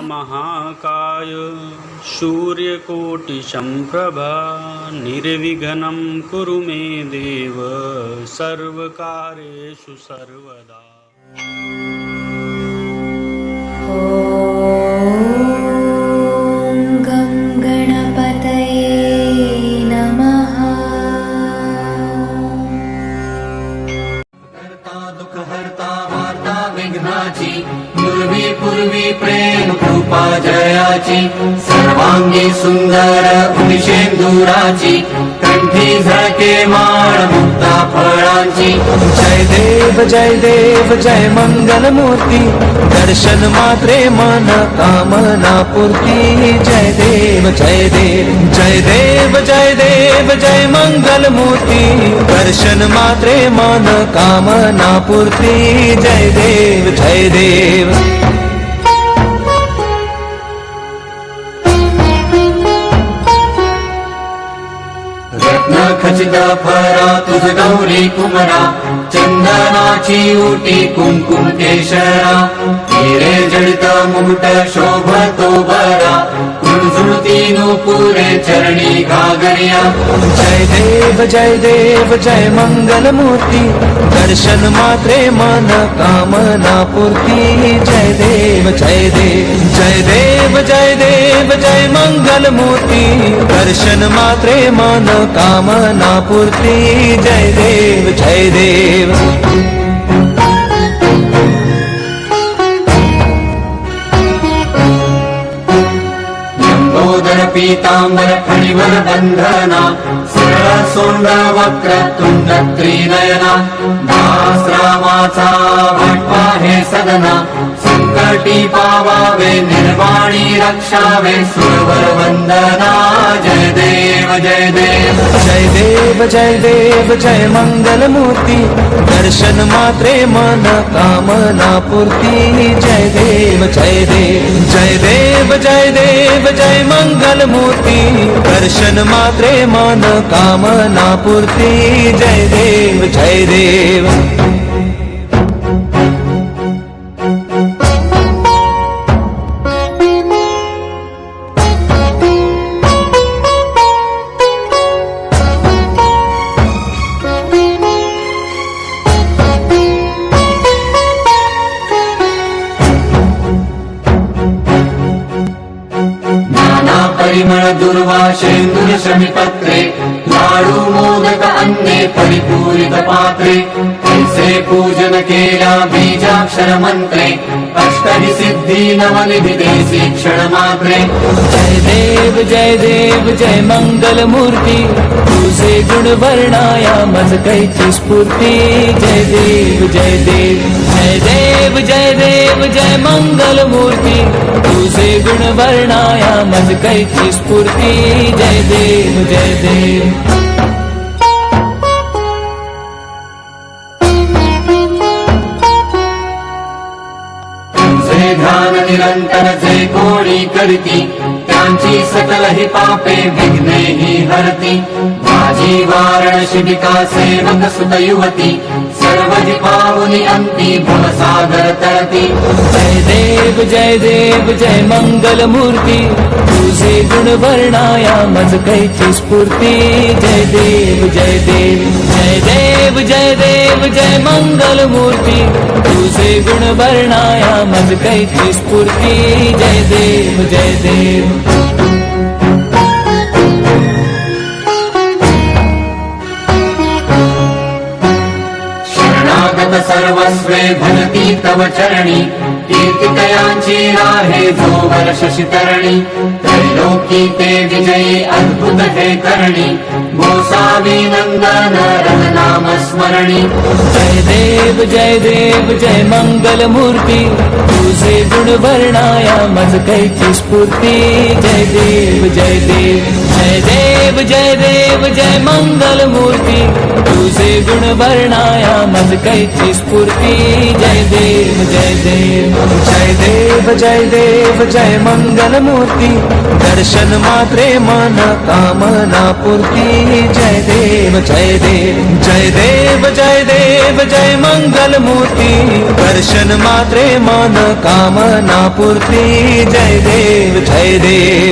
महाकाय सूर्यकोटिसम्प्रभा निर्विघ्नं कुरु मे देव सर्वकार्येषु सर्वदा। गं गणपतये नमः। करता दुःखहर्ता वार्ता विघ्नाची पूर्वी पूर्वी प्रेम कृपा जयाची सर्वांगी सुंदर उनिशेंदुराची कंठी झळके माळ मुक्ता फळांची। जय देव जय मंगल मूर्ती दर्शन मात्रे मन कामना पूर्ती। जय देव जय मंगल मूर्ती दर्शन मात्रे मन कामना पूर्ती। जय देव रत्न खचित फरा तुझ गौरी कुमरा चंदनाची उटी कुंकुम केशरा हिरे जडित मुकुट शोभतो बरा कुंजुळती नुपुरे चरणी घागरिया। जय देव जय मंगल मूर्ती दर्शन मात्रे मन कामना पूर्ती। जय देव जय मंगल मूर्ती दर्शन मात्रे मन कामना पूर्ती। जय देव लंबोदर पीतांबर फणिवर बंधना सरळ सोंड वक्र तुंड त्रिनयना दासरामाचा भटवा हे सदना संकटी पावावे निर्वाणी रक्षावे सुरवर वंदना। जय देव जय मंगल मूर्ती दर्शन मात्रे मन कामना पूर्ती। जय देव जय मंगल मूर्ती दर्शन मात्रे मन कामना पूर्ती। जय देव परिमळ दुर्वाशेंदुर शमिपत्रे लाडू मोदक अन्ने परिपूरित पात्रे ऐसे पूजन केल्या बीजाक्षर मंत्रे अष्टहि सिद्धी नवनिधि देसी क्षण मात्रे। जय देव जय मंगल मूर्ती तुझे गुण वर्णाया मज कैची स्फूर्ती। जय देव जय मंगल मूर्ती तुझे गुण वर्णाया मज कैची स्फूर्ती। जय देव जे ध्यान निरंतर जे कोणी करती त्यांची सकल ही पापे विघ्ने ही हरती। माझी वारण शिबिका सेवक सुत युवती सर्व जी पावनी अंती भवसागर तरती। जय देव जय मंगल मूर्ती तुझे गुण वर्णाया मज कैची स्फूर्ती। जय देव जय मंगल मूर्ती तुझे गुण वर्णाया मज कैची स्फूर्ती। जय देव शरणागत सर्वस्वे भनती तव चरणी कीर्तितयांची राहे जो वर्ष शितरणी त्रैलोकी ते विजयी अद्भुत हे करणी गोसावी नंदन रघुनाम स्मरणी। जय देव जय मंगल मूर्ती तुझे गुण वर्णाया मज कैची स्फूर्ती। जय देव जय देव जय देव जय मंगल मूर्ती तुझे गुण वर्णाया मज कैची स्फूर्ती जय देव जय देव जय देव जय देव जय मंगल मूर्ती दर्शन मात्रे मन कामना पूर्ती जय देव जय देव जय देव जय देव जय मंगल मूर्ती दर्शन मात्रे मन कामना पूर्ती जय देव जय देव